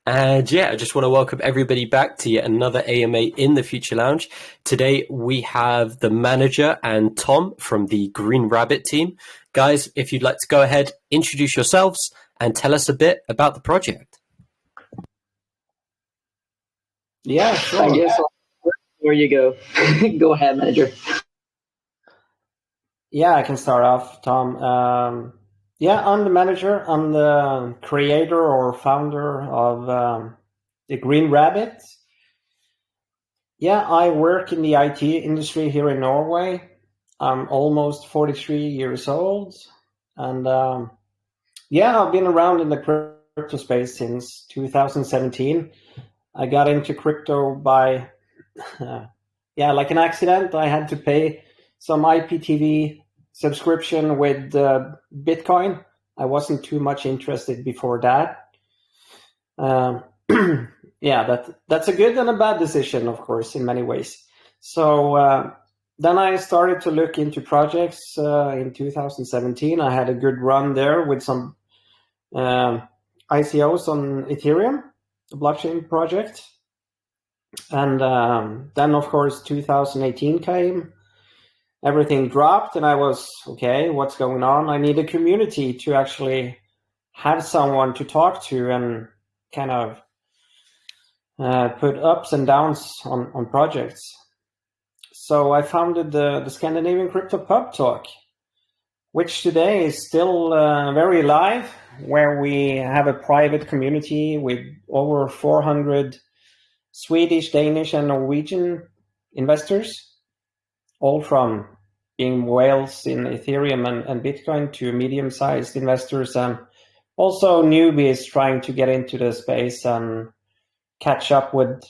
And yeah, I just want to welcome everybody back to yet another AMA in the Future Lounge. Today we have the manager and Tom from the Green Rabbit team. Guys, if you'd like to go ahead, introduce yourselves and tell us a bit about the project. Yeah, sure. I guess where you go. Go ahead, manager. Yeah, I can start off, Tom. I'm the manager. I'm the creator or founder of the Green Rabbit. Yeah, I work in the IT industry here in Norway. I'm almost 43 years old. And I've been around in the crypto space since 2017. I got into crypto by, like an accident. I had to pay some IPTV subscription with Bitcoin. I wasn't too much interested before that. That's a good and a bad decision, of course, in many ways. So then I started to look into projects in 2017. I had a good run there with some ICOs on Ethereum, the blockchain project. And then, of course, 2018 came. Everything dropped, and I was, okay, what's going on? I need a community to actually have someone to talk to and kind of put ups and downs on projects. So I founded the Scandinavian Crypto Pub Talk, which today is still very live, where we have a private community with over 400 Swedish, Danish, and Norwegian investors, all from being whales in Ethereum and Bitcoin to medium-sized investors, and also newbies trying to get into the space and catch up with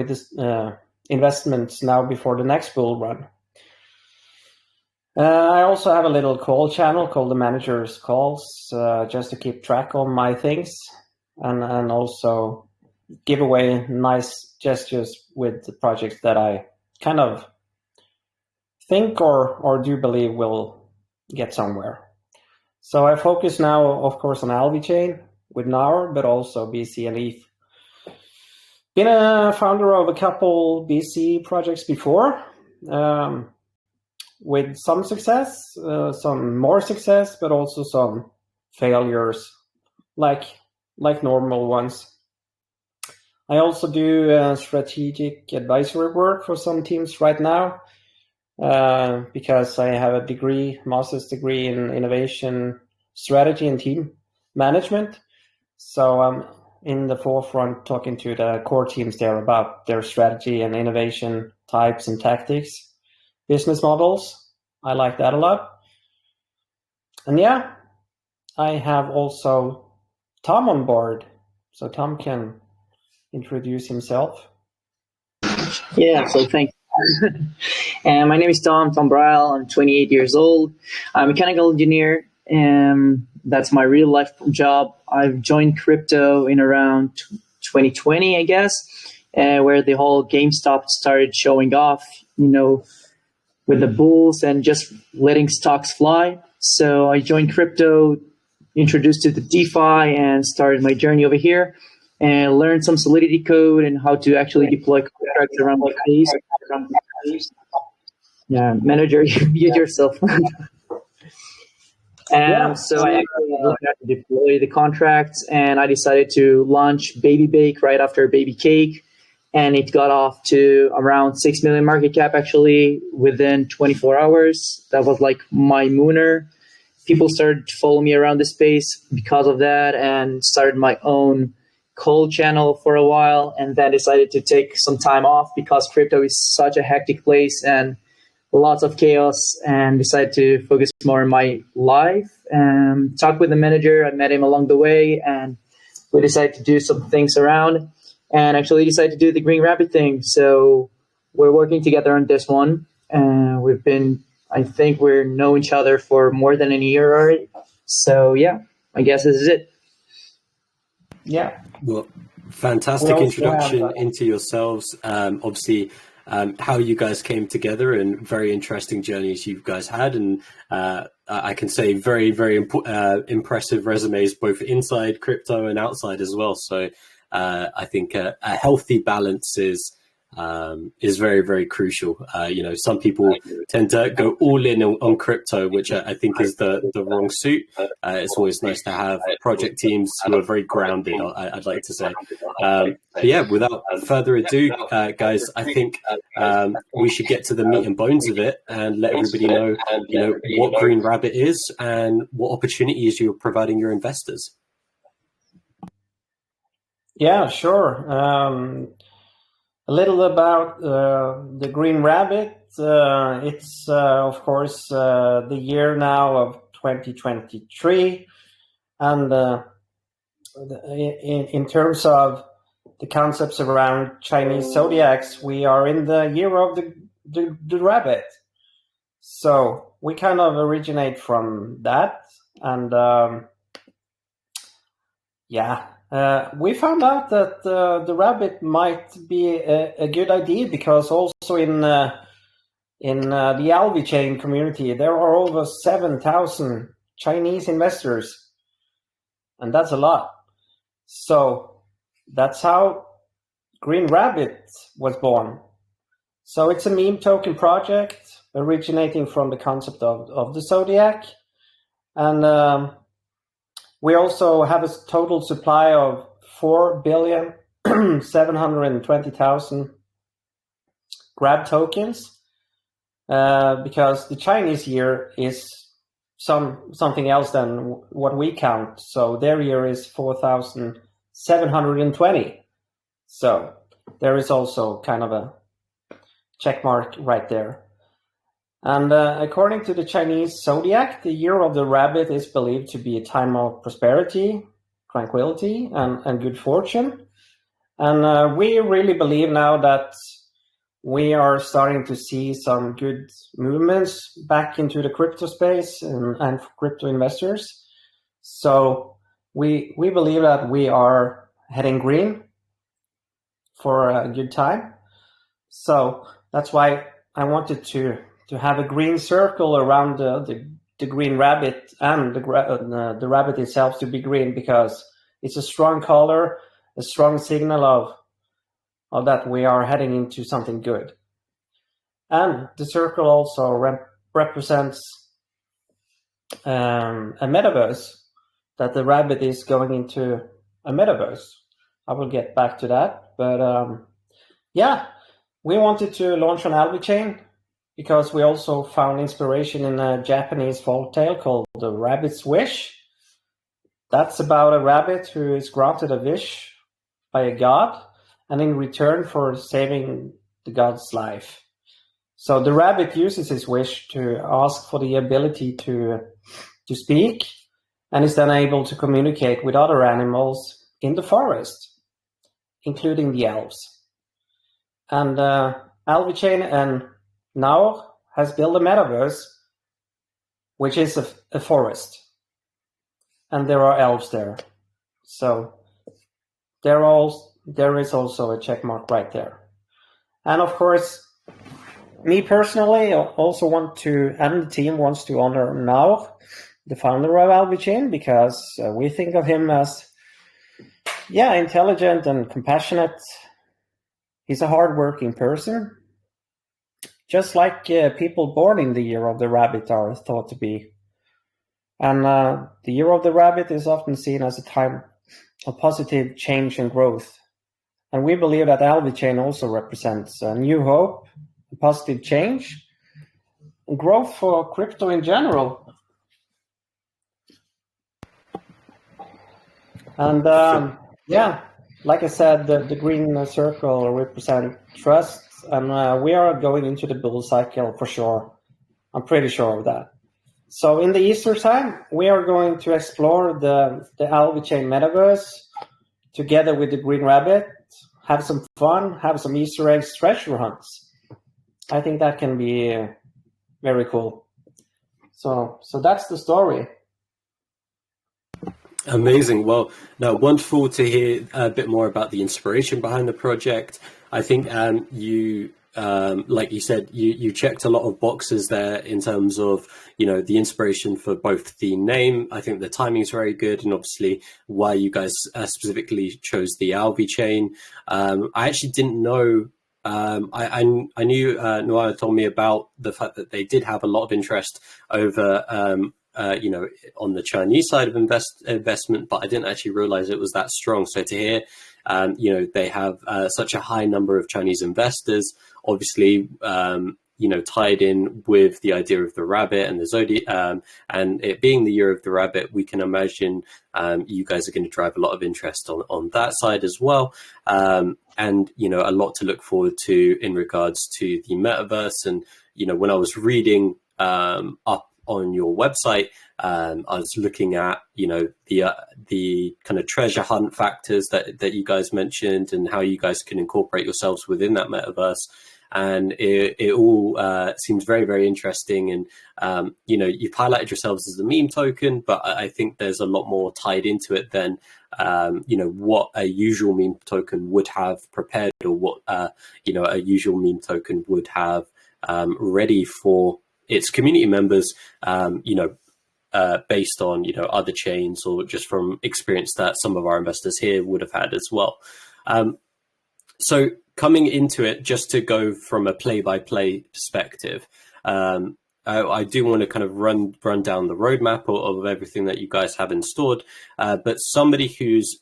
this investments now before the next bull run. I also have a little call channel called the Manager's Calls, just to keep track of my things and also give away nice gestures with the projects that I kind of think or do believe will get somewhere. So I focus now, of course, on Alvi Chain with Naur, but also BC and ETH. Been a founder of a couple BC projects before, with some success, some more success, but also some failures, like normal ones. I also do strategic advisory work for some teams right now, because I have a master's degree in innovation strategy and team management. So I'm in the forefront talking to the core teams there about their strategy and innovation types and tactics, business models. I like that a lot. And yeah, I have also Tom on board. So Tom can introduce himself. Yeah, so thank you. And my name is Tom Braille. I'm 28 years old. I'm a mechanical engineer, and that's my real life job. I've joined crypto in around 2020, I guess, where the whole GameStop started showing off, with the bulls and just letting stocks fly. So I joined crypto, introduced to the DeFi, and started my journey over here and learned some Solidity code and how to actually deploy contracts around the place. Yeah, manager, mute yourself. So I actually learned how to deploy the contracts, and I decided to launch Baby Bake right after Baby Cake, and it got off to around 6 million market cap actually within 24 hours. That was like my mooner. People started to follow me around the space because of that, and started my own cold channel for a while, and then decided to take some time off because crypto is such a hectic place and lots of chaos, and decided to focus more on my life and talk with the manager. I met him along the way, and we decided to do some things around and actually decided to do the Green Rabbit thing. So we're working together on this one. I think we're know each other for more than a year already. So yeah, I guess this is it. Yeah. Well, fantastic introduction into yourselves. Obviously, how you guys came together and very interesting journeys you guys had. And I can say very, very impressive resumes, both inside crypto and outside as well. So I think a healthy balance is very, very crucial. Some people tend to go all in on crypto, which I think is the wrong suit. It's always nice to have project teams who are very grounded, I'd like to say. But yeah, without further ado, guys, I think we should get to the meat and bones of it and let everybody know, what Green Rabbit is and what opportunities you're providing your investors. Yeah, sure. A little about the Green Rabbit. It's, of course, the year now of 2023. And in terms of the concepts around Chinese zodiacs, we are in the year of the rabbit. So we kind of originate from that. And we found out that the rabbit might be a good idea because also in the Alvi chain community there are over 7,000 Chinese investors, and that's a lot. So that's how Green Rabbit was born. So it's a meme token project originating from the concept of the zodiac, and we also have a total supply of 4,720,000 Grab tokens, because the Chinese year is something else than what we count. So their year is 4,720. So there is also kind of a check mark right there. And according to the Chinese zodiac, the year of the rabbit is believed to be a time of prosperity, tranquility, and good fortune. And we really believe now that we are starting to see some good movements back into the crypto space and for crypto investors. So we believe that we are heading green for a good time. So that's why I wanted to have a green circle around the Green Rabbit and the rabbit itself to be green, because it's a strong color, a strong signal of that we are heading into something good. And the circle also represents a metaverse, that the rabbit is going into a metaverse. I will get back to that. But we wanted to launch on Alvi Chain because we also found inspiration in a Japanese folktale called The Rabbit's Wish. That's about a rabbit who is granted a wish by a god, and in return for saving the god's life. So the rabbit uses his wish to ask for the ability to speak, and is then able to communicate with other animals in the forest, including the elves. And Alvi Chain and Naur has built a metaverse, which is a forest, and there are elves there. So there is also a check mark right there. And of course, me personally also want to, and the team wants to honor Naur, the founder of Alvi Chain, because we think of him as, intelligent and compassionate. He's a hardworking person, just like people born in the year of the rabbit are thought to be. And the year of the rabbit is often seen as a time of positive change and growth. And we believe that Alvi Chain also represents a new hope, a positive change, and growth for crypto in general. And like I said, the green circle represents trust, and we are going into the bull cycle for sure. I'm pretty sure of that. So in the Easter time, we are going to explore the Alvi Chain metaverse together with the Green Rabbit, have some fun, have some Easter eggs, treasure hunts. I think that can be very cool. So that's the story. Amazing. Well, no, wonderful to hear a bit more about the inspiration behind the project. I think you like you said, you checked a lot of boxes there in terms of, the inspiration for both the name. I think the timing is very good, and obviously why you guys specifically chose the Alvi chain. I actually didn't know. I knew Noah told me about the fact that they did have a lot of interest over, on the Chinese side of investment, but I didn't actually realize it was that strong. So to hear, they have such a high number of Chinese investors, obviously, tied in with the idea of the rabbit and the zodiac, and it being the year of the rabbit, we can imagine you guys are going to drive a lot of interest on that side as well. And, a lot to look forward to in regards to the metaverse. And, when I was reading up on your website, I was looking at, the kind of treasure hunt factors that you guys mentioned, and how you guys can incorporate yourselves within that metaverse. And it all seems very, very interesting. And, you've highlighted yourselves as a meme token, but I think there's a lot more tied into it than, what a usual meme token would have prepared, or what, a usual meme token would have ready for its community members, based on, other chains, or just from experience that some of our investors here would have had as well. So coming into it, just to go from a play-by-play perspective, I do want to kind of run down the roadmap of everything that you guys have installed. But somebody who's,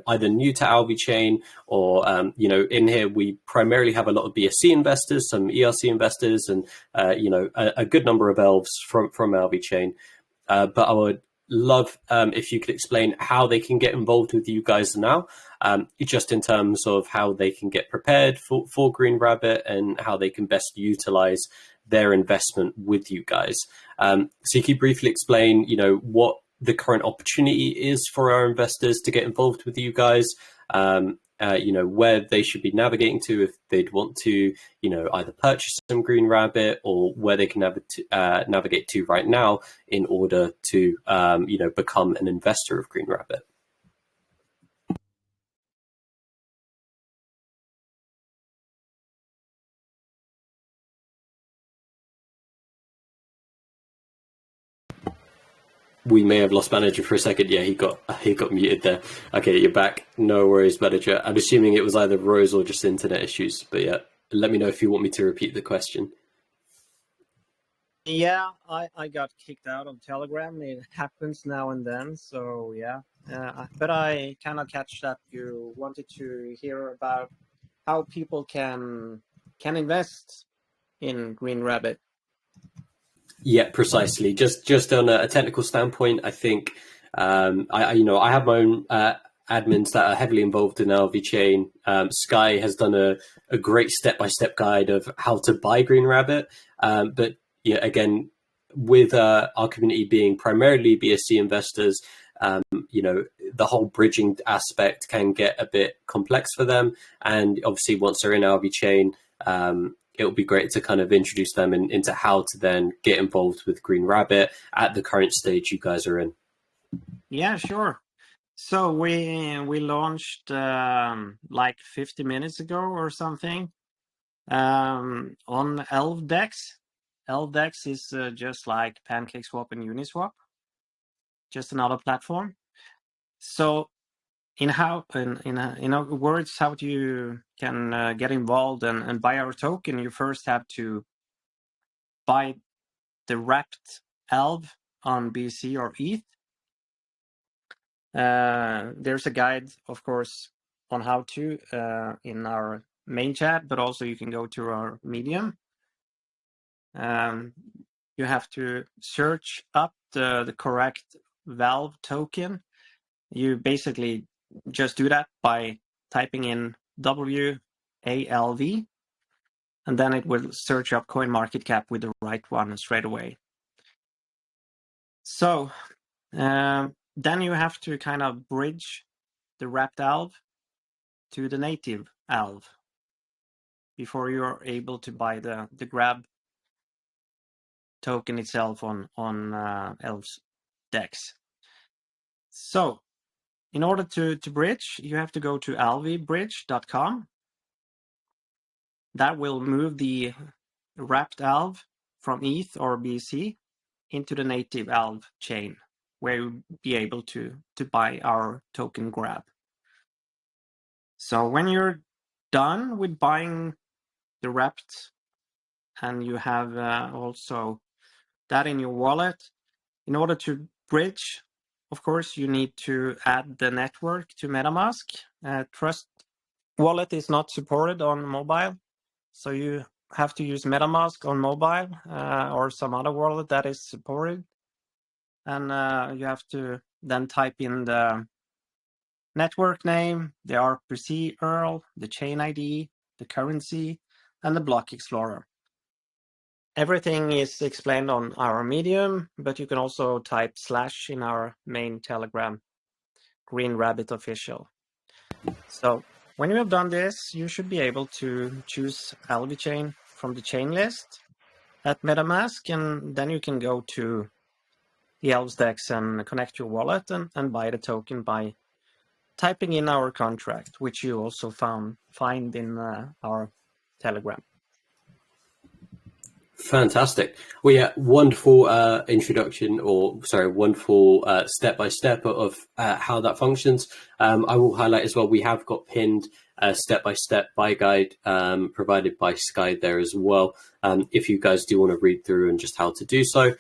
either new to Alvi chain, or, in here, we primarily have a lot of BSC investors, some ERC investors, and, a good number of elves from Alvi chain. But I would love if you could explain how they can get involved with you guys now, just in terms of how they can get prepared for Green Rabbit, and how they can best utilize their investment with you guys. So you could briefly explain, what the current opportunity is for our investors to get involved with you guys, where they should be navigating to if they'd want to, either purchase some Green Rabbit, or where they can navigate to right now in order to, become an investor of Green Rabbit. We may have lost manager for a second. Yeah, he got muted there. Okay, you're back. No worries, manager. I'm assuming it was either Rose or just internet issues. But yeah, let me know if you want me to repeat the question. Yeah, I got kicked out of Telegram. It happens now and then. So yeah, but I cannot catch that. You wanted to hear about how people can invest in Green Rabbit. Yeah, precisely. Just on a technical standpoint, I think I have my own admins that are heavily involved in Alvi chain. Sky has done a great step-by-step guide of how to buy Green Rabbit. But yeah, again, with our community being primarily BSC investors, the whole bridging aspect can get a bit complex for them. And obviously, once they're in Alvi chain, it would be great to kind of introduce them into how to then get involved with Green Rabbit at the current stage you guys are in. Yeah, sure. So we launched like 50 minutes ago or something on ElvDex. ElvDex is just like PancakeSwap and Uniswap, just another platform. So in other words, how you can get involved and buy our token, you first have to buy the wrapped Elv on BC or ETH. There's a guide, of course, on how to in our main chat, but also you can go to our Medium. You have to search up the correct Valve token. You basically just do that by typing in WALV, and then it will search up CoinMarketCap with the right one straight away. So then you have to kind of bridge the wrapped Alv to the native Alv before you're able to buy the grab token itself on Elv's DEX. So in order to bridge, you have to go to alvibridge.com. that will move the wrapped ALV from ETH or BSC into the native ALV chain, where you'll be able to buy our token Grab. So when you're done with buying the wrapped and you have also that in your wallet, in order to bridge, of course, you need to add the network to MetaMask. Trust Wallet is not supported on mobile, so you have to use MetaMask on mobile or some other wallet that is supported. And you have to then type in the network name, the RPC URL, the chain ID, the currency, and the block explorer. Everything is explained on our Medium, but you can also type / in our main Telegram, Green Rabbit Official. So when you have done this, you should be able to choose Alvi Chain from the chain list at MetaMask, and then you can go to the ElvsDex and connect your wallet and buy the token by typing in our contract, which you also find in our Telegram. Fantastic. Well, yeah, wonderful introduction, wonderful step-by-step of how that functions. I will highlight as well, we have got pinned a step-by-step buy guide provided by Sky there as well. If you guys do want to read through and just how to do so,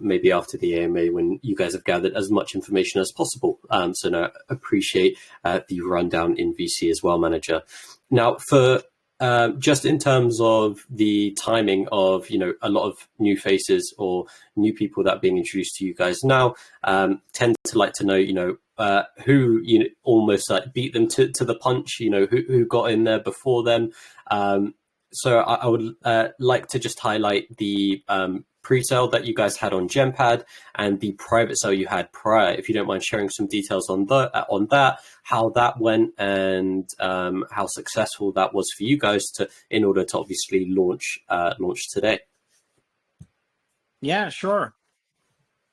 maybe after the AMA when you guys have gathered as much information as possible. So no, appreciate the rundown in VC as well, Manager. Now, for just in terms of the timing of, a lot of new faces or new people that are being introduced to you guys now, tend to like to know, who, almost like beat them to the punch, who got in there before them. So I would like to just highlight the pre-sale that you guys had on Gempad and the private sale you had prior. If you don't mind sharing some details on that, how that went, and how successful that was for you guys in order to obviously launch today. Yeah, sure.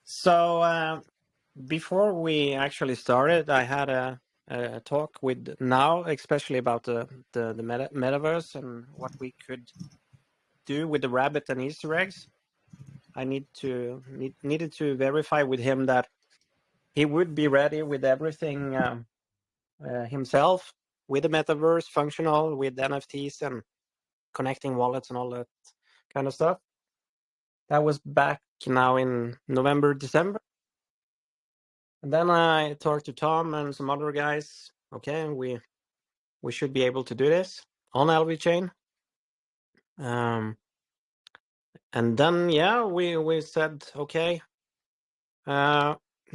So before we actually started, I had a talk with Now, especially about the metaverse and what we could do with the rabbit and Easter eggs. I needed to verify with him that he would be ready with everything himself, with the metaverse, functional, with NFTs and connecting wallets and all that kind of stuff. That was back now in November, December. And then I talked to Tom and some other guys. Okay, we should be able to do this on Alvi Chain. And then, we said, okay,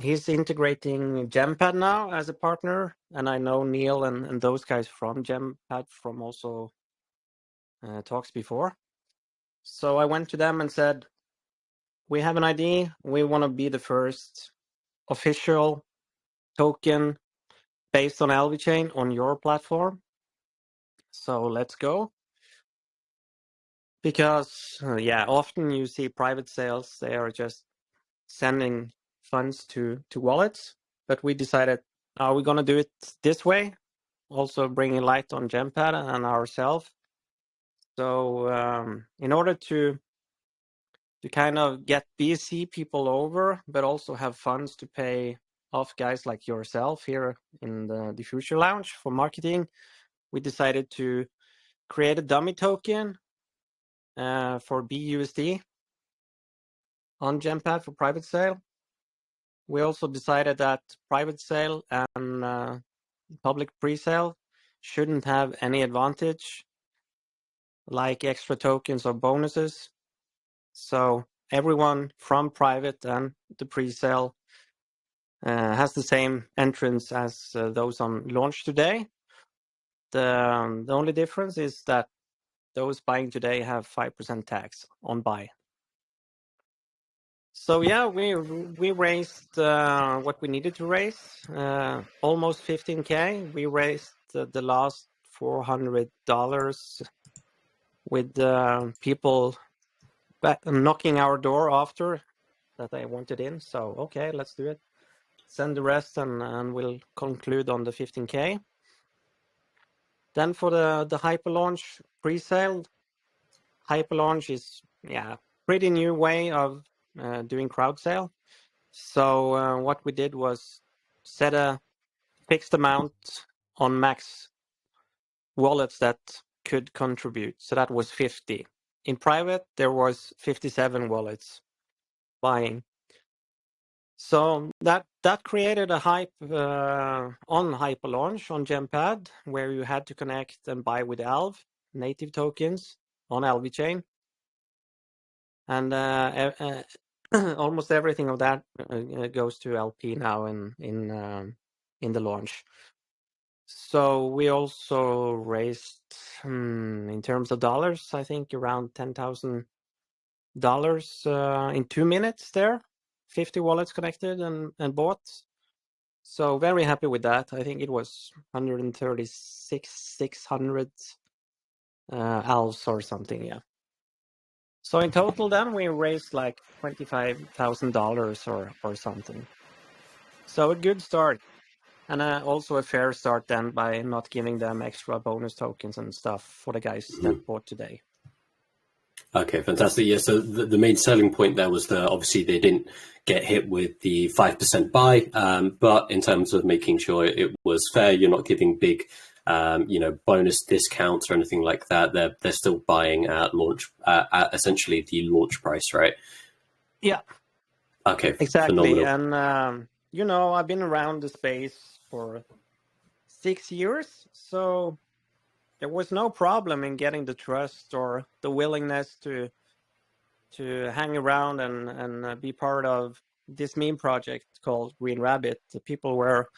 he's integrating Gempad now as a partner. And I know Neil and those guys from Gempad from also talks before. So I went to them and said, we have an idea. We want to be the first official token based on Alvi Chain on your platform. So let's go. Because, often you see private sales, they are just sending funds to wallets. But we decided, are we going to do it this way? Also bringing light on Gempad and ourselves. So in order to kind of get BSC people over, but also have funds to pay off guys like yourself here in the Future Lounge for marketing, we decided to create a dummy token for BUSD on Gempad for private sale. We also decided that private sale and public pre-sale shouldn't have any advantage like extra tokens or bonuses. So everyone from private and the pre-sale has the same entrance as those on launch today. The only difference is that those buying today have 5% tax on buy. So we raised what we needed to raise, almost 15K. We raised the last $400 with people knocking our door after that I wanted in. So okay, let's do it. Send the rest and we'll conclude on the 15K. Then for the Hyperlaunch pre-sale, Hyperlaunch is pretty new way of doing crowd sale. So what we did was set a fixed amount on max wallets that could contribute. So that was 50. In private, there was 57 wallets buying. So that created a hype on Hyperlaunch on Gempad, where you had to connect and buy with Alv native tokens on Alvi chain, and almost everything of that goes to LP now in the launch. So we also raised, in terms of dollars, I think around $10,000 in 2 minutes there. 50 wallets connected and bought. So very happy with that. I think it was 136,600 ALVs or something, yeah. So in total then we raised like $25,000 or something. So a good start. And also a fair start then by not giving them extra bonus tokens and stuff for the guys that bought today. Okay, fantastic. Yeah, so the main selling point there was that obviously they didn't get hit with the 5% buy, but in terms of making sure it was fair, you're not giving big, bonus discounts or anything like that. They're still buying at launch, at essentially the launch price, right? Yeah. Okay, exactly. phenomenal. And I've been around the space for 6 years, so there was no problem in getting the trust or the willingness to hang around and be part of this meme project called Green Rabbit. The people were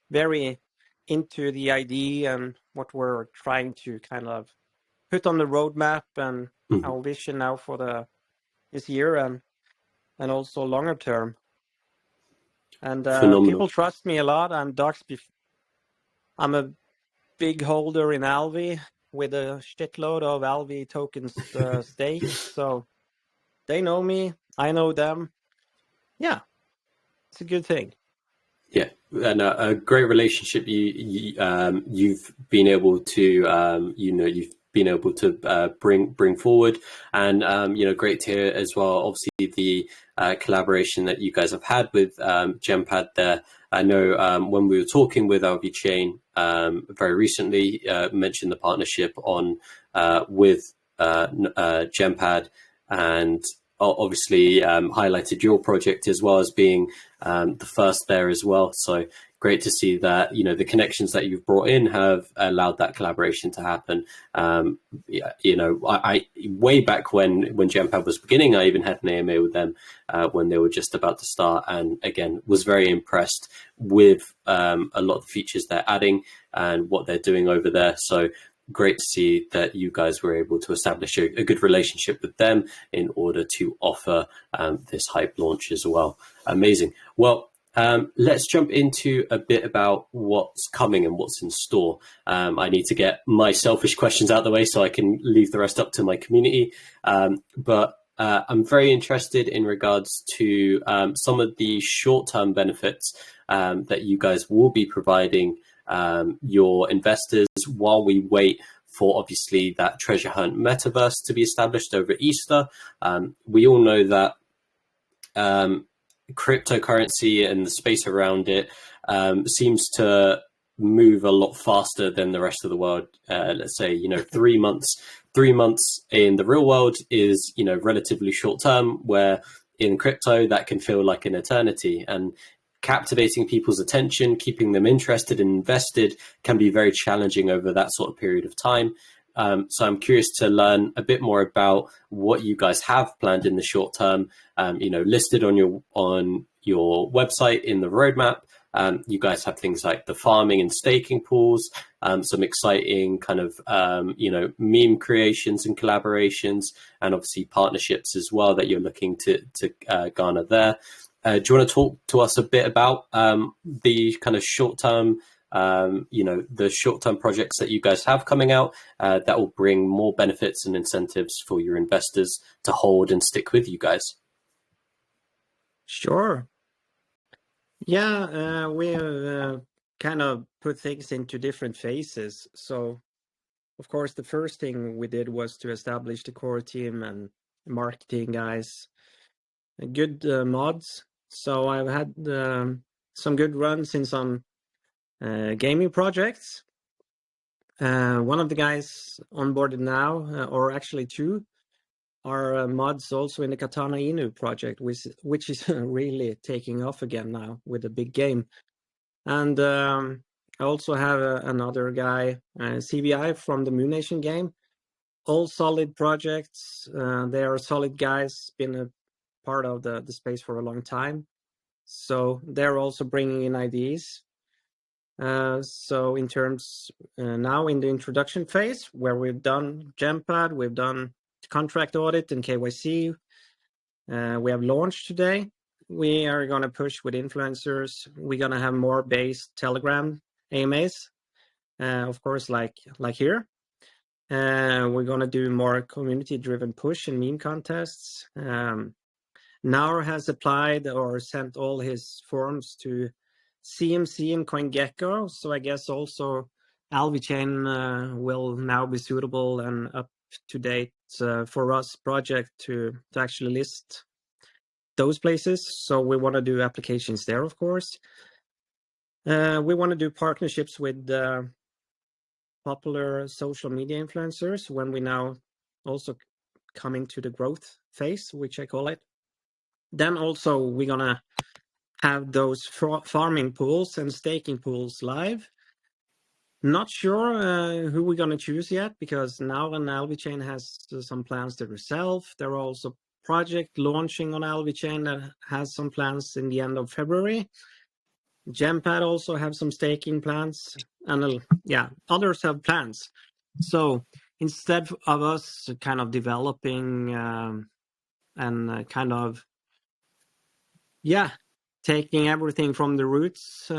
very into the idea and what we're trying to kind of put on the roadmap and our vision now for this year and also longer term. And people trust me a lot. I'm a big holder in Alvi with a shitload of Alvi tokens staked. So they know me, I know them. Yeah, it's a good thing. Yeah, and a great relationship you've been able to you've been able to bring forward, and great to hear as well. Obviously, the collaboration that you guys have had with Gempad there. I know when we were talking with Alvi Chain very recently, mentioned the partnership on with Gempad, and obviously highlighted your project as well as being the first there as well. So great to see that, the connections that you've brought in have allowed that collaboration to happen. I way back when Gempad was beginning, I even had an AMA with them when they were just about to start, and again was very impressed with a lot of the features they're adding and what they're doing over there. So great to see that you guys were able to establish a good relationship with them in order to offer this hype launch as well. Amazing. Well, let's jump into a bit about what's coming and what's in store. I need to get my selfish questions out of the way so I can leave the rest up to my community. But I'm very interested in regards to some of the short-term benefits that you guys will be providing your investors while we wait for obviously that treasure hunt metaverse to be established over Easter. We all know that cryptocurrency and the space around it seems to move a lot faster than the rest of the world. Let's say 3 months in the real world is relatively short term, where in crypto that can feel like an eternity. And captivating people's attention, keeping them interested and invested can be very challenging over that sort of period of time. So I'm curious to learn a bit more about what you guys have planned in the short term, listed on your website in the roadmap. You guys have things like the farming and staking pools, some exciting kind of, meme creations and collaborations, and obviously partnerships as well that you're looking to garner there. Do you want to talk to us a bit about the kind of short-term, the short-term projects that you guys have coming out that will bring more benefits and incentives for your investors to hold and stick with you guys? Sure. Yeah, we have kind of put things into different phases. So of course, the first thing we did was to establish the core team and marketing guys, good mods. So I've had some good runs in some gaming projects. One of the guys onboarded now, or actually two, are mods also in the Katana Inu project, which is really taking off again now with a big game. And I also have another guy, CBI from the Moon Nation game. All solid projects. They are solid guys, been a part of the space for a long time. So they're also bringing in ideas. So in terms now in the introduction phase, where we've done Gempad, we've done contract audit and KYC, we have launched today. We are going to push with influencers. We're going to have more based Telegram AMAs, of course, like here. We're going to do more community-driven push and meme contests. Naur has applied or sent all his forms to CMC and CoinGecko, so I guess also Alvichain will now be suitable and up to date for us project to actually list those places. So we want to do applications there, of course. We want to do partnerships with popular social media influencers when we now also coming to the growth phase, which I call it. Then also we're going to have those farming pools and staking pools live. Not sure who we're going to choose yet, because now Alvichain has some plans to herself. There are also project launching on Alvichain that has some plans in the end of February. Gempad also have some staking plans, and others have plans. So instead of us kind of developing and kind of taking everything from the roots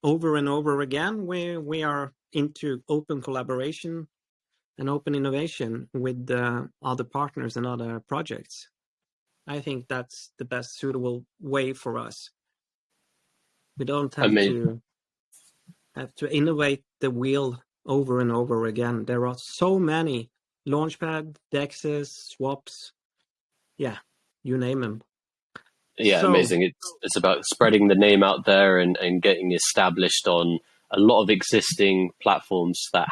over and over again, we are into open collaboration and open innovation with other partners and other projects. I think that's the best suitable way for us. We don't have to innovate the wheel over and over again. There are so many launchpad, dexes, swaps, you name them. Yeah, so amazing. It's about spreading the name out there and getting established on a lot of existing platforms that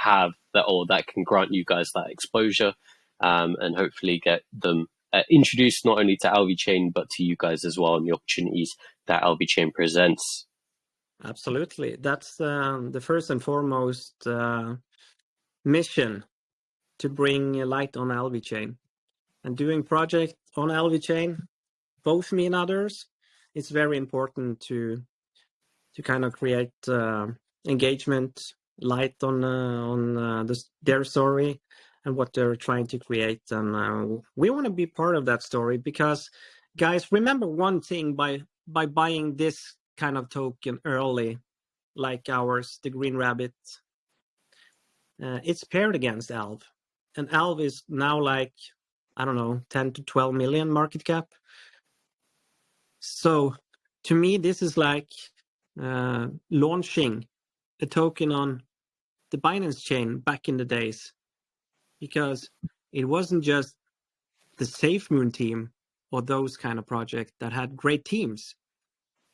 can grant you guys that exposure, and hopefully get them introduced not only to Alvichain but to you guys as well, and the opportunities that Alvichain presents. Absolutely. That's the first and foremost mission, to bring light on Alvichain. And doing project on Alvichain, both me and others, it's very important to kind of create engagement, light on their story and what they're trying to create. And we want to be part of that story, because, guys, remember one thing: by buying this kind of token early, like ours, the Green Rabbit, it's paired against ALV, and ALV is now like, I don't know, 10 to 12 million market cap. So to me, this is like launching a token on the Binance chain back in the days, because it wasn't just the SafeMoon team or those kind of projects that had great teams.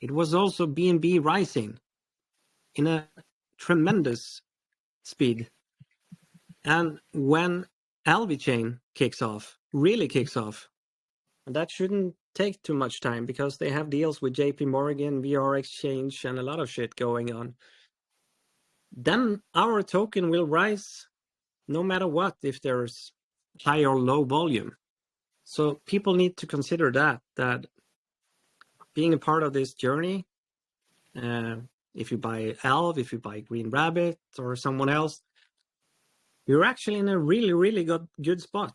It was also BNB rising in a tremendous speed. And when Alvichain really kicks off, and that shouldn't take too much time, because they have deals with JP Morgan, VR Exchange, and a lot of shit going on, then our token will rise no matter what, if there's high or low volume. So people need to consider that being a part of this journey, if you buy ALV, if you buy Green Rabbit or someone else, you're actually in a really, really good spot.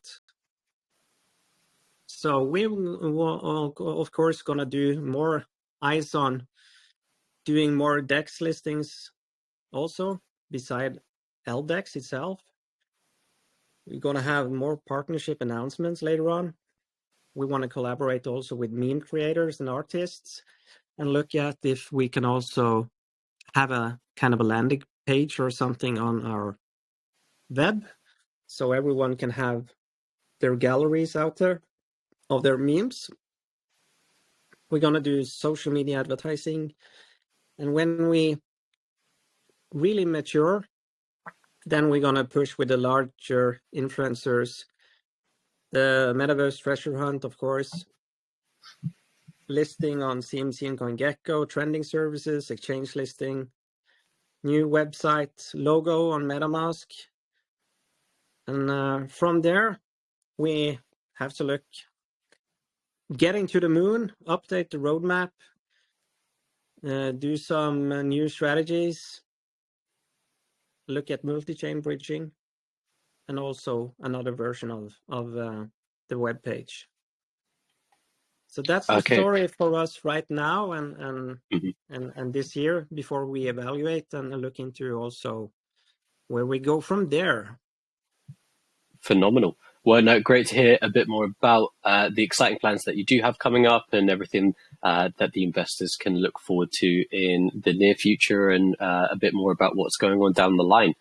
So we will, of course, going to do more eyes on doing more DEX listings also, beside LDEX itself. We're going to have more partnership announcements later on. We want to collaborate also with meme creators and artists, and look at if we can also have a kind of a landing page or something on our web, so everyone can have their galleries out there of their memes. We're going to do social media advertising. And when we really mature, then we're going to push with the larger influencers, the Metaverse Treasure Hunt, of course, listing on CMC and CoinGecko, trending services, exchange listing, new website, logo on MetaMask. And from there, we have to look getting to the moon, update the roadmap, do some new strategies, look at multi-chain bridging, and also another version of the web page. So that's the story for us right now and this year before we evaluate and look into also where we go from there. Phenomenal. Well, no, great to hear a bit more about the exciting plans that you do have coming up and everything that the investors can look forward to in the near future, and a bit more about what's going on down the line.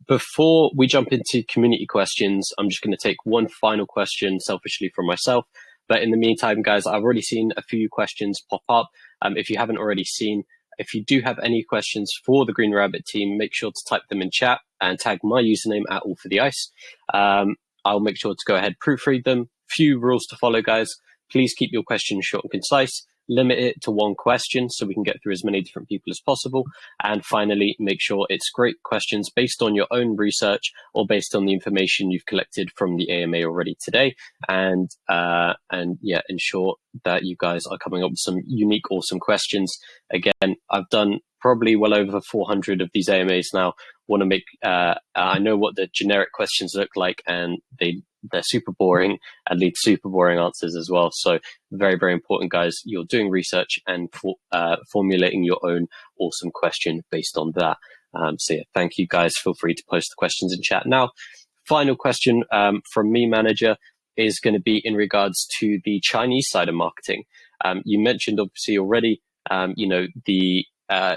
Before we jump into community questions, I'm just going to take one final question selfishly from myself. But in the meantime, guys, I've already seen a few questions pop up. If you haven't already seen, if you do have any questions for the Green Rabbit team, make sure to type them in chat and tag my username at All for the Ice. I'll make sure to go ahead, proofread them. Few rules to follow, guys. Please keep your questions short and concise. Limit it to one question so we can get through as many different people as possible. And finally, make sure it's great questions based on your own research or based on the information you've collected from the AMA already today. And yeah, ensure that you guys are coming up with some unique, awesome questions. Again, I've done probably well over 400 of these AMAs now. Want to make, I know what the generic questions look like, and they're super boring and lead to super boring answers as well. So very, very important, guys. You're doing research and formulating your own awesome question based on that. So yeah, thank you, guys. Feel free to post the questions in chat now. Final question from me, manager, is going to be in regards to the Chinese side of marketing. You mentioned obviously already, the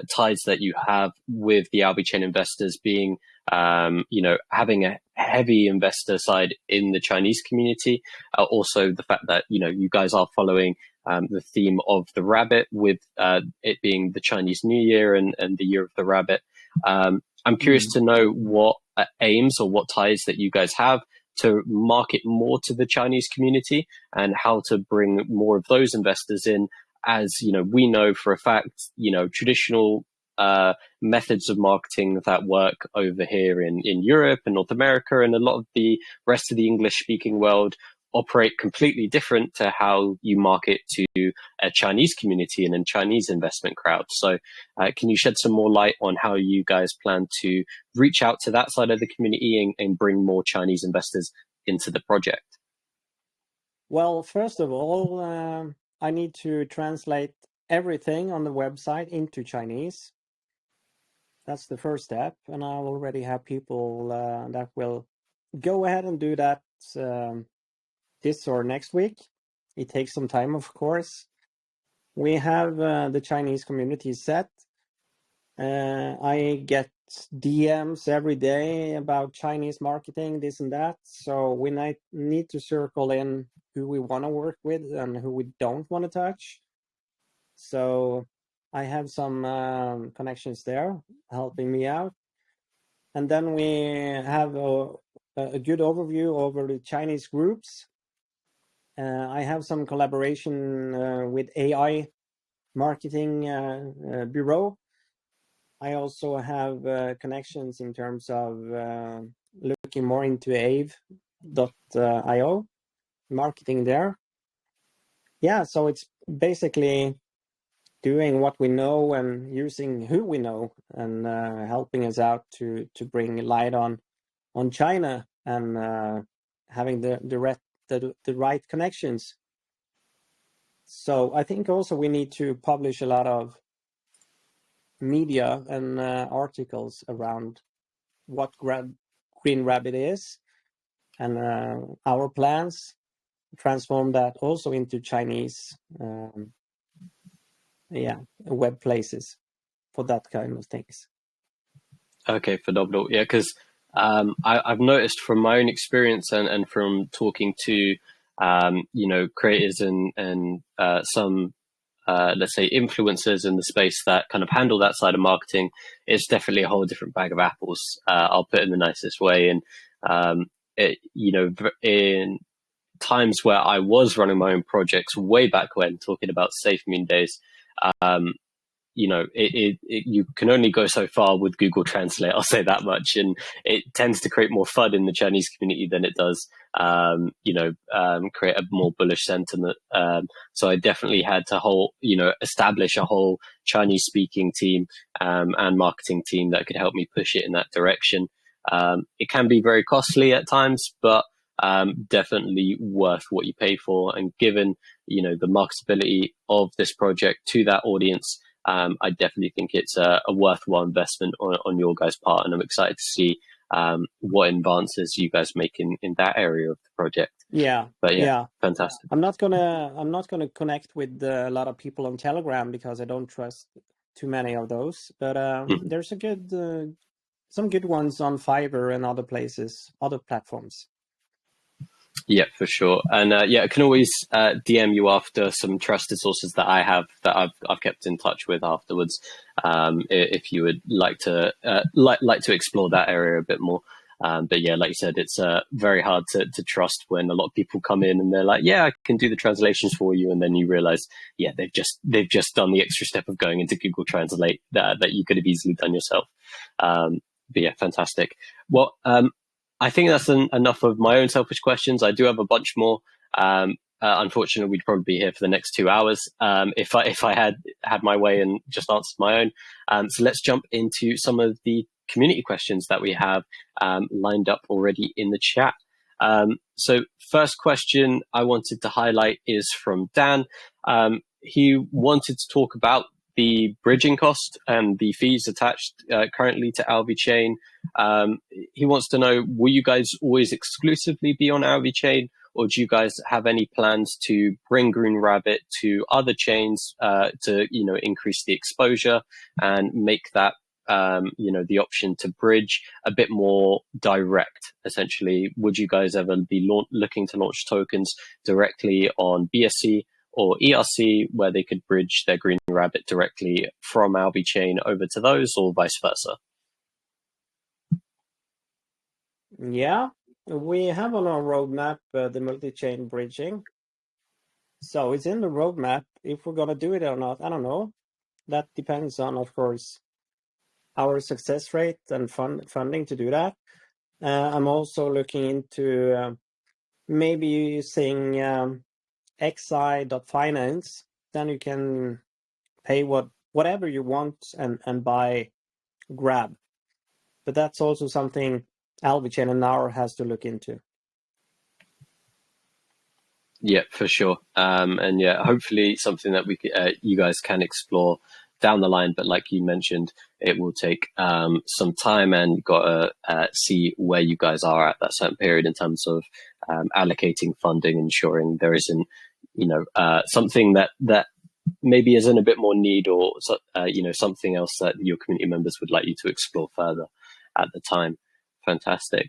ties that you have with the Alby Chain investors being, having a heavy investor side in the Chinese community. Also the fact that, you guys are following the theme of the rabbit with it being the Chinese New Year and the Year of the Rabbit. I'm curious to know what aims or what ties that you guys have to market more to the Chinese community and how to bring more of those investors in. As we know for a fact, traditional methods of marketing that work over here in Europe and North America and a lot of the rest of the English speaking world operate completely different to how you market to a Chinese community and a Chinese investment crowd. So can you shed some more light on how you guys plan to reach out to that side of the community and bring more Chinese investors into the project? Well, first of all, I need to translate everything on the website into Chinese. That's the first step, and I already have people that will go ahead and do that this or next week. It takes some time, of course. We have the Chinese community set. I get DMs every day about Chinese marketing, this and that. So we need to circle in who we want to work with and who we don't want to touch. So I have some connections there helping me out. And then we have a good overview over the Chinese groups. I have some collaboration with AI Marketing Bureau. I also have connections in terms of looking more into Aave.io, marketing there. Yeah, so it's basically doing what we know and using who we know and helping us out to bring light on China and having the right connections. So I think also we need to publish a lot of media and articles around what Green Rabbit is and our plans, transform that also into Chinese web places for that kind of things. Okay, phenomenal. Yeah, because I've noticed from my own experience and from talking to creators and some let's say influencers in the space that kind of handle that side of marketing, it's definitely a whole different bag of apples. I'll put it in the nicest way. And in times where I was running my own projects way back when, talking about Safe Meme days, um, you can only go so far with Google Translate. I'll say that much, and it tends to create more FUD in the Chinese community than it does, create a more bullish sentiment. So I definitely had to establish a whole Chinese speaking team and marketing team that could help me push it in that direction. It can be very costly at times, but definitely worth what you pay for. And given the marketability of this project to that audience, I definitely think it's a worthwhile investment on your guys' part, and I'm excited to see what advances you guys make in that area of the project. Yeah, but yeah. Fantastic. I'm not gonna connect with a lot of people on Telegram because I don't trust too many of those. But there's some good ones on Fiverr and other places, other platforms. Yeah, for sure. And I can always DM you after some trusted sources that I have that I've kept in touch with afterwards, if you would like to like to explore that area a bit more. But yeah, like you said, it's very hard to trust when a lot of people come in and they're like, yeah, I can do the translations for you, and then you realize, yeah, they've just done the extra step of going into Google Translate that you could have easily done yourself. But yeah, fantastic. Well, I think that's enough of my own selfish questions. I do have a bunch more. Unfortunately, we'd probably be here for the next 2 hours if I had my way and just answered my own. So let's jump into some of the community questions that we have lined up already in the chat. So first question I wanted to highlight is from Dan. He wanted to talk about the bridging cost and the fees attached currently to Alvi Chain. He wants to know, will you guys always exclusively be on Alvi Chain, or do you guys have any plans to bring Green Rabbit to other chains to increase the exposure and make that the option to bridge a bit more direct? Essentially, would you guys ever be looking to launch tokens directly on BSC or ERC, where they could bridge their Green Rabbit directly from Alvi Chain over to those, or vice versa? Yeah, we have on our roadmap the multi-chain bridging. So it's in the roadmap. If we're going to do it or not, I don't know. That depends on, of course, our success rate and funding to do that. I'm also looking into maybe using xi.finance. Then you can pay whatever you want and buy Grab. But that's also something Alvi Chain and Naur has to look into. Yeah, for sure. And yeah, hopefully something that you guys can explore down the line. But like you mentioned, it will take some time, and you've got to see where you guys are at that certain period in terms of allocating funding, ensuring there isn't, something that maybe is in a bit more need, or something else that your community members would like you to explore further at the time. Fantastic.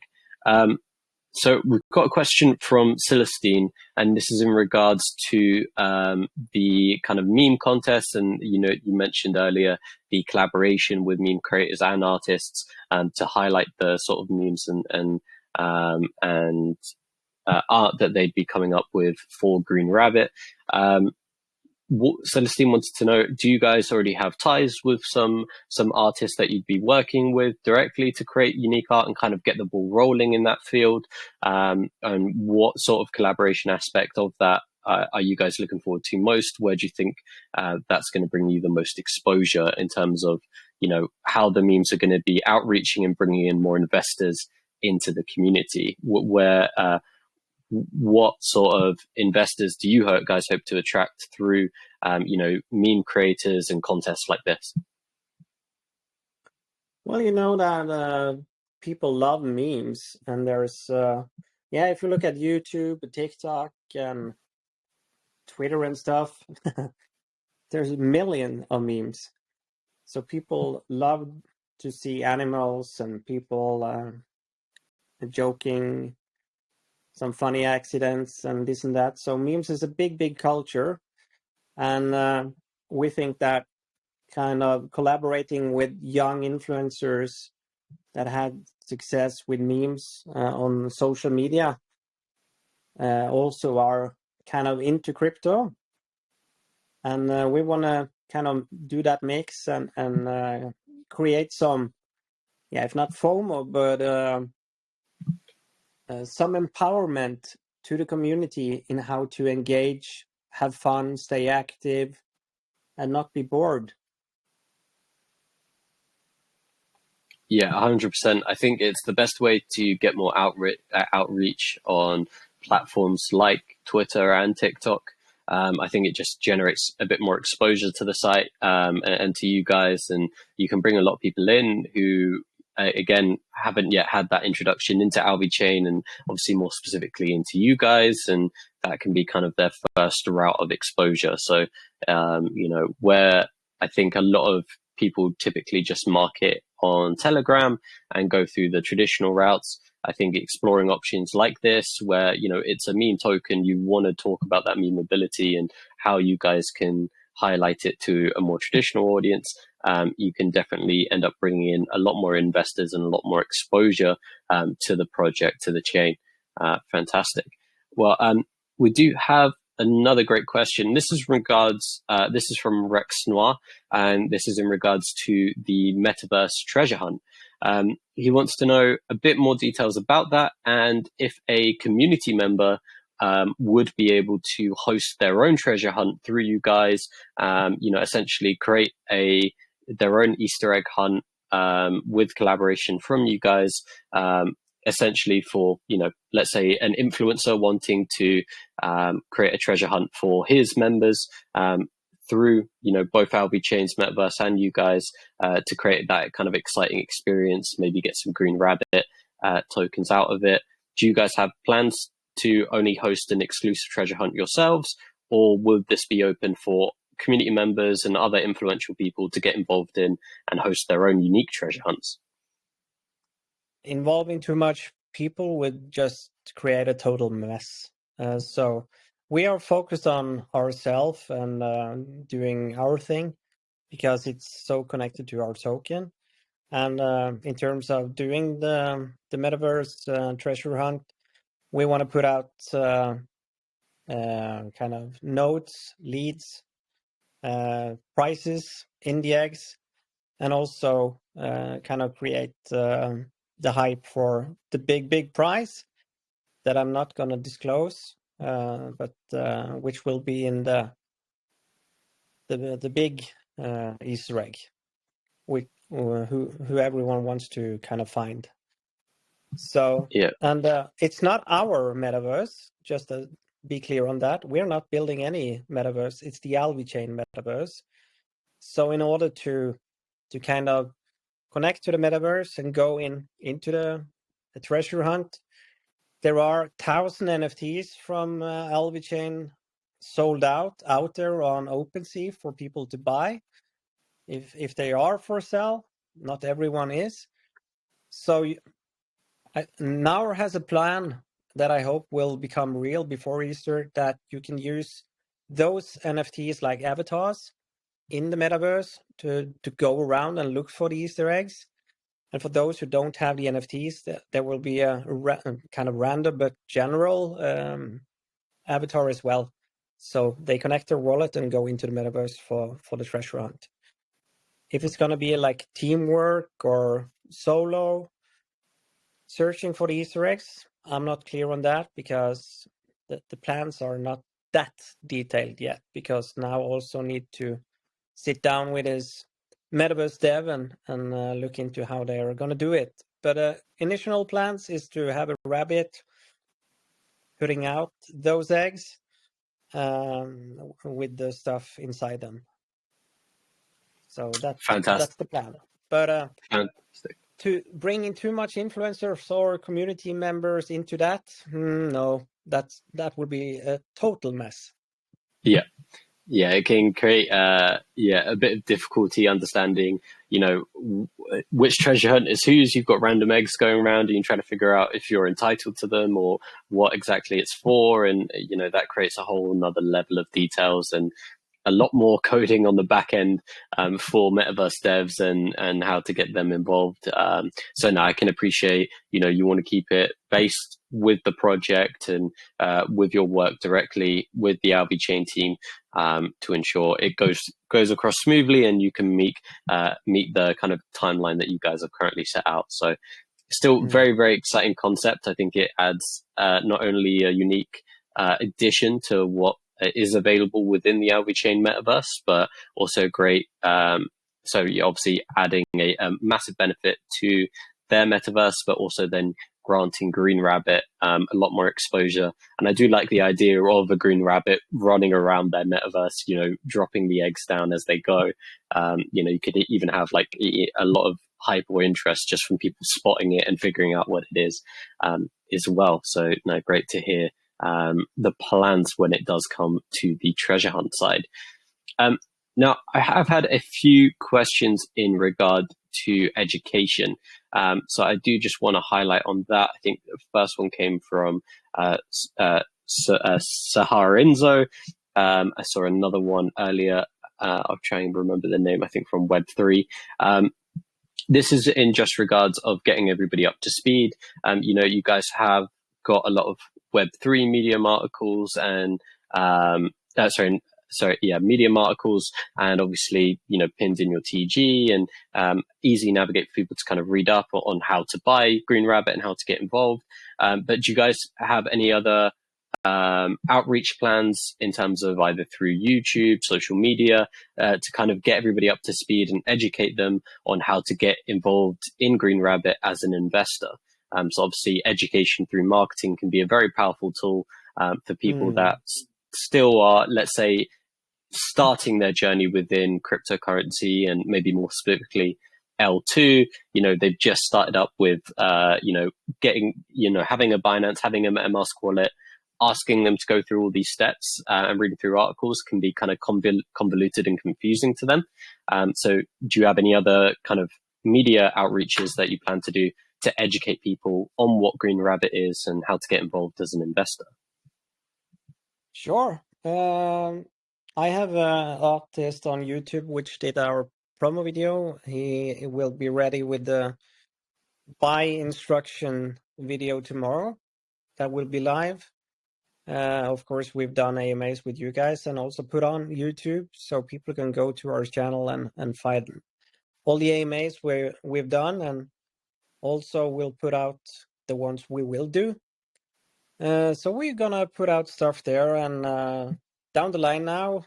So we've got a question from Celestine, and this is in regards to the kind of meme contest. And, you mentioned earlier the collaboration with meme creators and artists to highlight the sort of memes and art that they'd be coming up with for Green Rabbit. What Celestine wanted to know, do you guys already have ties with some artists that you'd be working with directly to create unique art and kind of get the ball rolling in that field? And what sort of collaboration aspect of that are you guys looking forward to most? Where do you think that's going to bring you the most exposure in terms of, how the memes are going to be outreaching and bringing in more investors into the community? What sort of investors do you guys hope to attract through, meme creators and contests like this? Well, you know that people love memes, and there's, if you look at YouTube, TikTok, and Twitter and stuff, there's a million of memes. So people love to see animals, and people joking, some funny accidents and this and that. So memes is a big culture. And we think that kind of collaborating with young influencers that had success with memes on social media also are kind of into crypto. And we want to kind of do that mix and create some, if not FOMO, but some empowerment to the community in how to engage, have fun, stay active, and not be bored. Yeah, 100%. I think it's the best way to get more outreach on platforms like Twitter and TikTok. I think it just generates a bit more exposure to the site and to you guys, and you can bring a lot of people in who, again, haven't yet had that introduction into Alby Chain, and obviously more specifically into you guys, and that can be kind of their first route of exposure. So, where I think a lot of people typically just market on Telegram and go through the traditional routes. I think exploring options like this, where, it's a meme token, you want to talk about that meme ability and how you guys can highlight it to a more traditional audience. You can definitely end up bringing in a lot more investors and a lot more exposure to the project, to the chain. Fantastic. Well, we do have another great question. This is from Rex Noir, and this is in regards to the Metaverse treasure hunt. He wants to know a bit more details about that, and if a community member would be able to host their own treasure hunt through you guys, essentially create their own Easter egg hunt with collaboration from you guys, essentially for, let's say an influencer wanting to create a treasure hunt for his members through, both Alby Chain's Metaverse and you guys to create that kind of exciting experience, maybe get some Green Rabbit tokens out of it. Do you guys have plans to only host an exclusive treasure hunt yourselves, or would this be open for community members and other influential people to get involved in and host their own unique treasure hunts? Involving too much people would just create a total mess. So we are focused on ourselves and doing our thing because it's so connected to our token. And in terms of doing the Metaverse treasure hunt, we want to put out kind of notes, leads, prices in the eggs, and also kind of create the hype for the big prize that I'm not going to disclose, but which will be in the big Easter egg, who everyone wants to kind of find. So yeah, and it's not our metaverse. Just to be clear on that, we're not building any metaverse. It's the Alby Chain metaverse. So in order to kind of connect to the metaverse and go into the treasure hunt, there are 1,000 NFTs from Alby Chain sold out there on OpenSea for people to buy. If they are for sale, not everyone is. So Naur has a plan that I hope will become real before Easter, that you can use those NFTs like avatars in the metaverse to go around and look for the Easter eggs. And for those who don't have the NFTs, there will be a kind of random but general avatar as well. So they connect their wallet and go into the metaverse for the treasure hunt. If it's going to be like teamwork or solo searching for the Easter eggs, I'm not clear on that because the plans are not that detailed yet, because now also need to sit down with his metaverse dev and look into how they are going to do it. But initial plans is to have a rabbit putting out those eggs with the stuff inside them. So that's the plan. But fantastic. To bring in too much influencers or community members into that, no, that would be a total mess. Yeah, it can create a bit of difficulty understanding, which treasure hunt is whose. You've got random eggs going around and you're trying to figure out if you're entitled to them or what exactly it's for. And, that creates a whole another level of details and a lot more coding on the back end for metaverse devs and how to get them involved. So now I can appreciate, you want to keep it based with the project and with your work directly with the Alby Chain team to ensure it goes across smoothly and you can meet the kind of timeline that you guys have currently set out. So still very, very exciting concept. I think it adds not only a unique addition to what is available within the Alby Chain metaverse, but also great. So you're obviously adding a massive benefit to their metaverse, but also then granting Green Rabbit a lot more exposure. And I do like the idea of a Green Rabbit running around their metaverse, dropping the eggs down as they go. You could even have like a lot of hype or interest just from people spotting it and figuring out what it is as well. So no, great to hear the plans when it does come to the treasure hunt side. Now, I have had a few questions in regard to education. So I do just want to highlight on that. I think the first one came from Saharenzo. I saw another one earlier. I'll try and remember the name, I think from Web3. This is in just regards of getting everybody up to speed. You guys have got a lot of Web3 Medium articles and Medium articles, and obviously pinned in your TG and easy navigate for people to kind of read up on how to buy Green Rabbit and how to get involved. But do you guys have any other outreach plans in terms of either through YouTube, social media, to kind of get everybody up to speed and educate them on how to get involved in Green Rabbit as an investor? So obviously education through marketing can be a very powerful tool for people that still are, let's say, starting their journey within cryptocurrency and maybe more specifically L2. They've just started up with, getting, having a Binance, having a MetaMask wallet, asking them to go through all these steps and reading through articles can be kind of convoluted and confusing to them. So do you have any other kind of media outreaches that you plan to do to educate people on what Green Rabbit is and how to get involved as an investor? Sure. I have an artist on YouTube which did our promo video. He will be ready with the buy instruction video tomorrow. That will be live. Of course, we've done AMAs with you guys and also put on YouTube, so people can go to our channel and find all the AMAs we've done, and also we'll put out the ones we will do. So we're gonna put out stuff there, and down the line now,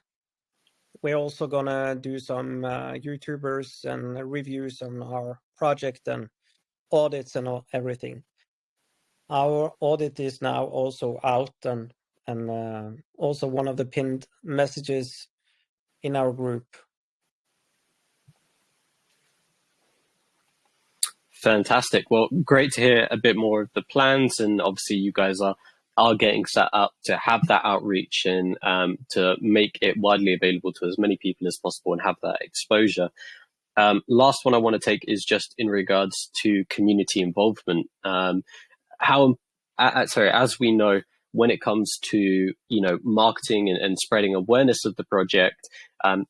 we're also gonna do some YouTubers and reviews on our project and audits and everything. Our audit is now also out, and also one of the pinned messages in our group. Fantastic. Well, great to hear a bit more of the plans, and obviously you guys are getting set up to have that outreach and to make it widely available to as many people as possible and have that exposure. Last one I want to take is just in regards to community involvement. As we know, when it comes to marketing and spreading awareness of the project,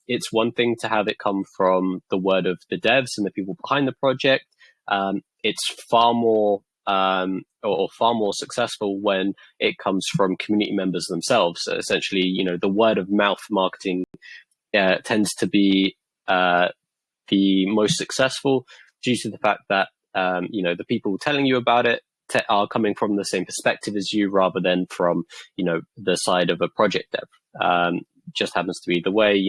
it's one thing to have it come from the word of the devs and the people behind the project. It's far more far more successful when it comes from community members themselves. So essentially, the word of mouth marketing tends to be the most successful due to the fact that the people telling you about it are coming from the same perspective as you, rather than from the side of a project dev. Just happens to be the way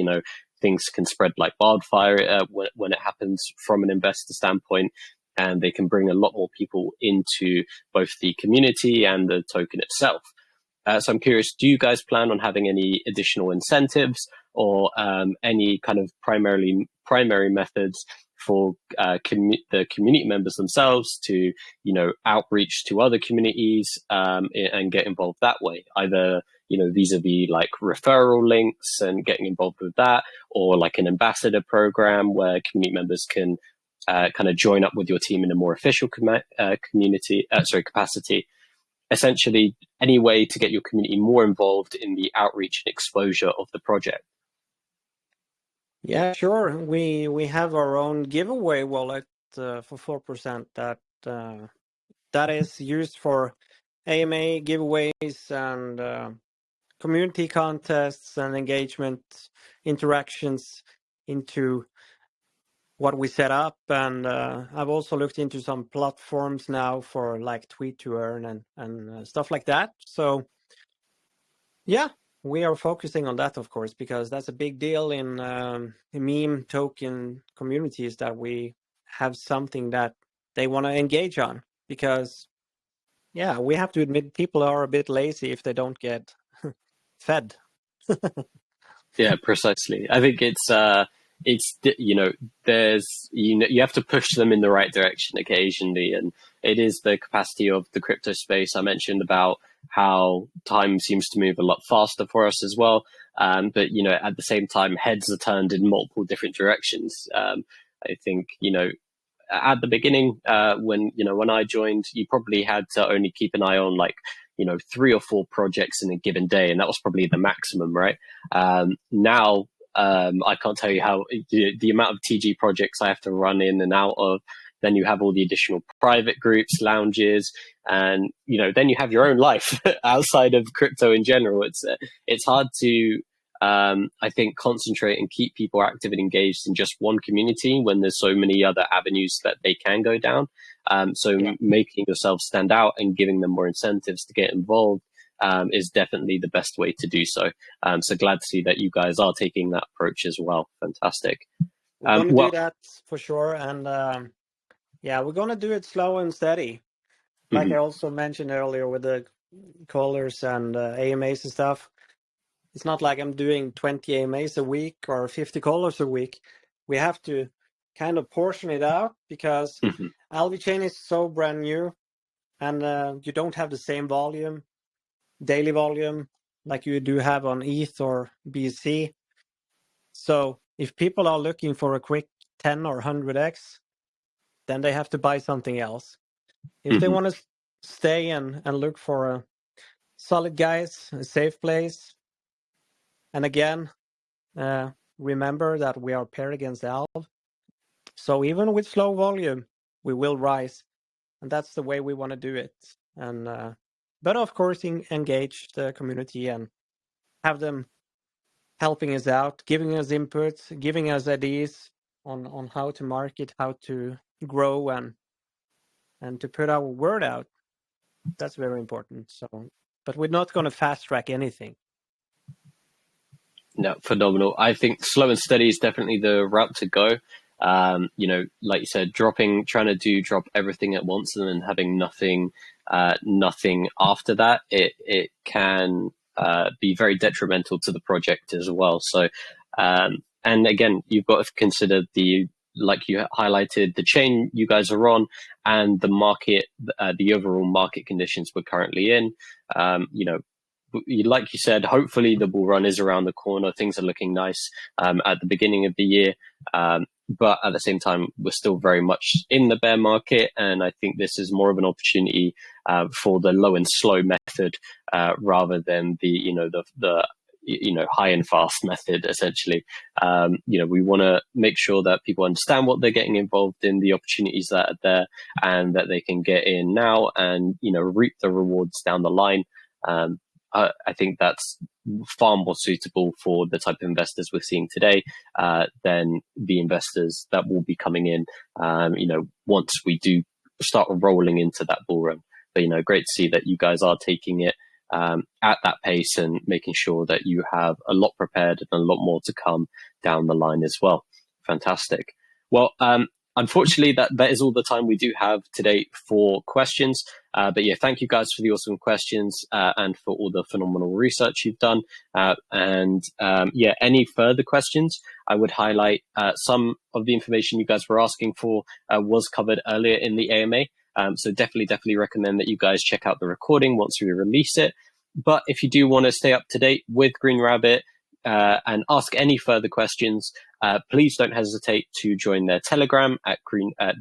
things can spread like wildfire when it happens from an investor standpoint, and they can bring a lot more people into both the community and the token itself. So I'm curious, do you guys plan on having any additional incentives or any kind of primary methods for the community members themselves to, outreach to other communities and get involved that way, either, vis-a-vis like referral links and getting involved with that, or like an ambassador program where community members can kind of join up with your team in a more official capacity. Essentially, any way to get your community more involved in the outreach and exposure of the project. Yeah, sure. We have our own giveaway wallet for 4% that is used for AMA giveaways and community contests and engagement interactions into what we set up. And I've also looked into some platforms now for like Tweet to Earn and stuff like that. So yeah, we are focusing on that, of course, because that's a big deal in meme token communities, that we have something that they want to engage on. Because, yeah, we have to admit people are a bit lazy if they don't get fed. Yeah, precisely. I think you have to push them in the right direction occasionally, and it is the capacity of the crypto space. I mentioned about how time seems to move a lot faster for us as well, but at the same time, heads are turned in multiple different directions. I think at the beginning, when I joined, you probably had to only keep an eye on 3 or 4 projects in a given day, and that was probably the maximum, right? Now, I can't tell you how the amount of TG projects I have to run in and out of. Then you have all the additional private groups, lounges, and then you have your own life outside of crypto in general. It's hard to I think concentrate and keep people active and engaged in just one community when there's so many other avenues that they can go down. Making yourself stand out and giving them more incentives to get involved is definitely the best way to do so. So glad to see that you guys are taking that approach as well. Fantastic. We're going to do that for sure. And we're going to do it slow and steady. Like I also mentioned earlier with the callers and AMAs and stuff. It's not like I'm doing 20 AMAs a week or 50 callers a week. We have to kind of portion it out because Alby Chain is so brand new, and you don't have the same volume, daily volume, like you do have on ETH or BSC. So if people are looking for a quick 10 or 100x, then they have to buy something else. If they want to stay and look for a solid guys, a safe place, and again, remember that we are paired against Alv. So even with slow volume, we will rise. And that's the way we want to do it. And but of course, engage the community and have them helping us out, giving us input, giving us ideas on how to market, how to grow, and to put our word out. That's very important. So, but we're not going to fast track anything. No, phenomenal. I think slow and steady is definitely the route to go. Like you said, drop everything at once and then having nothing after that, it can be very detrimental to the project as well. So, and again, you've got to consider like you highlighted, the chain you guys are on and the market, the overall market conditions we're currently in. Like you said, hopefully the bull run is around the corner. Things are looking nice at the beginning of the year. But at the same time, we're still very much in the bear market. And I think this is more of an opportunity for the low and slow method rather than the high and fast method, essentially. We want to make sure that people understand what they're getting involved in, the opportunities that are there, and that they can get in now and, reap the rewards down the line. I think that's far more suitable for the type of investors we're seeing today than the investors that will be coming in, once we do start rolling into that bull run. But, great to see that you guys are taking it at that pace and making sure that you have a lot prepared and a lot more to come down the line as well. Fantastic. Well, unfortunately, that is all the time we do have today for questions. But yeah, thank you guys for the awesome questions and for all the phenomenal research you've done. Yeah, any further questions, I would highlight some of the information you guys were asking for was covered earlier in the AMA. So definitely recommend that you guys check out the recording once we release it. But if you do want to stay up to date with Green Rabbit and ask any further questions, please don't hesitate to join their Telegram at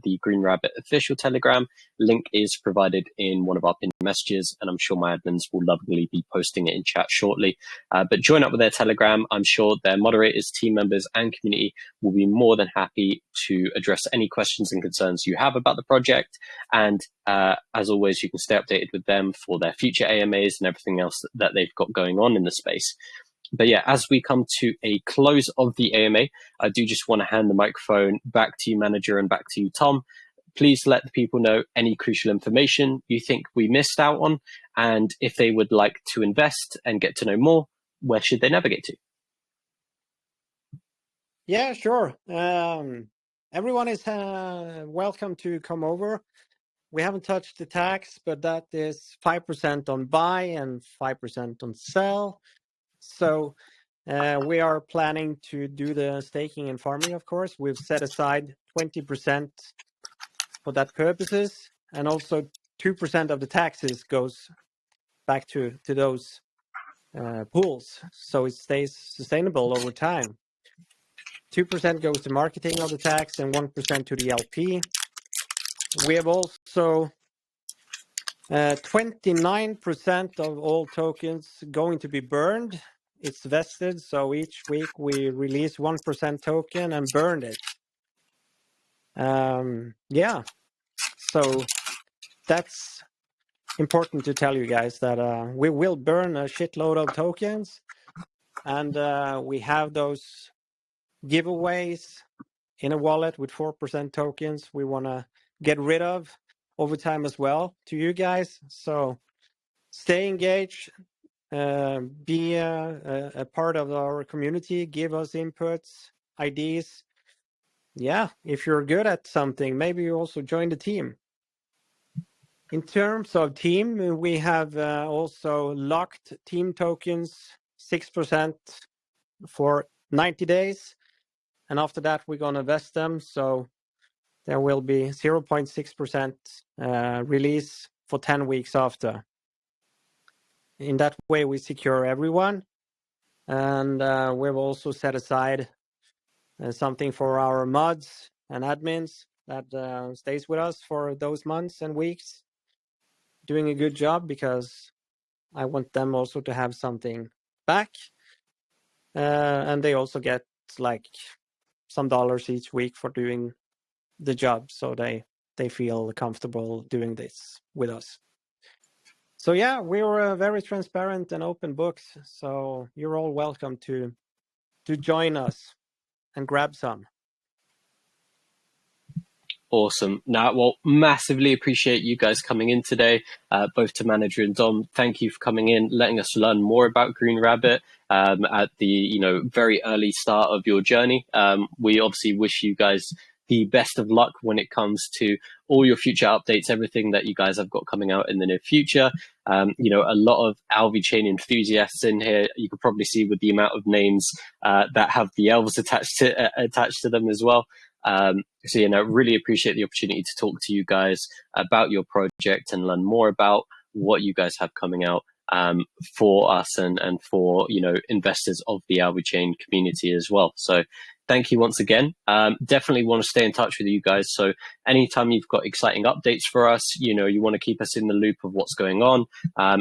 the Green Rabbit official Telegram. Link is provided in one of our pinned messages, and I'm sure my admins will lovingly be posting it in chat shortly. But join up with their Telegram. I'm sure their moderators, team members, and community will be more than happy to address any questions and concerns you have about the project. And as always, you can stay updated with them for their future AMAs and everything else that they've got going on in the space. But yeah, as we come to a close of the AMA, I do just want to hand the microphone back to you, Manager, and back to you, Tom. Please let the people know any crucial information you think we missed out on, and if they would like to invest and get to know more, where should they navigate to? Yeah, sure. Everyone is welcome to come over. We haven't touched the tax, but that is 5% on buy and 5% on sell. So we are planning to do the staking and farming, of course. We've set aside 20% for that purposes, and also 2% of the taxes goes back to those pools, so it stays sustainable over time. 2% goes to marketing of the tax and 1% to the LP. We have also 29% of all tokens going to be burned. It's vested, so each week we release 1% token and burn it. Yeah, so that's important to tell you guys that we will burn a shitload of tokens, and we have those giveaways in a wallet with 4% tokens we want to get rid of over time as well to you guys. So stay engaged. Be a part of our community, give us inputs, ideas. Yeah, if you're good at something, maybe you also join the team. In terms of team, we have also locked team tokens, 6% for 90 days. And after that, we're going to vest them. So there will be 0.6% release for 10 weeks after. In that way, we secure everyone. And we've also set aside something for our mods and admins that stays with us for those months and weeks, doing a good job, because I want them also to have something back. And they also get like some dollars each week for doing the job, so they feel comfortable doing this with us. So yeah, we're very transparent and open books, so you're all welcome to join us and grab some. Awesome. Now, well, massively appreciate you guys coming in today, both to Manager and Dom. Thank you for coming in, letting us learn more about Green Rabbit at the very early start of your journey. We obviously wish you guys the best of luck when it comes to all your future updates, everything that you guys have got coming out in the near future. A lot of Alvi Chain enthusiasts in here. You could probably see with the amount of names that have the elves attached to them as well. So, really appreciate the opportunity to talk to you guys about your project and learn more about what you guys have coming out for us and for, investors of the Alvi Chain community as well. So thank you once again. Definitely want to stay in touch with you guys. So anytime you've got exciting updates for us, you want to keep us in the loop of what's going on,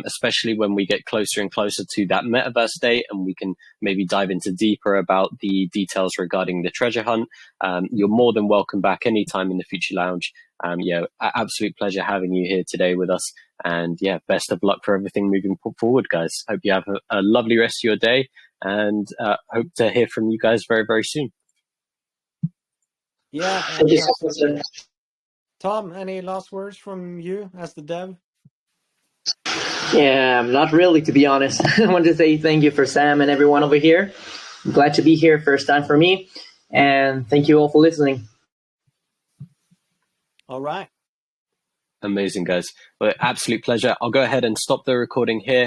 especially when we get closer and closer to that metaverse date, and we can maybe dive into deeper about the details regarding the treasure hunt. You're more than welcome back anytime in the Future Lounge. Absolute pleasure having you here today with us. And best of luck for everything moving forward, guys. Hope you have a lovely rest of your day, and hope to hear from you guys very, very soon. Yeah. Thank you so much. Tom, any last words from you as the dev? Yeah, not really, to be honest. I want to say thank you for Sam and everyone over here. I'm glad to be here, first time for me. And thank you all for listening. All right. Amazing, guys. Well, absolute pleasure. I'll go ahead and stop the recording here.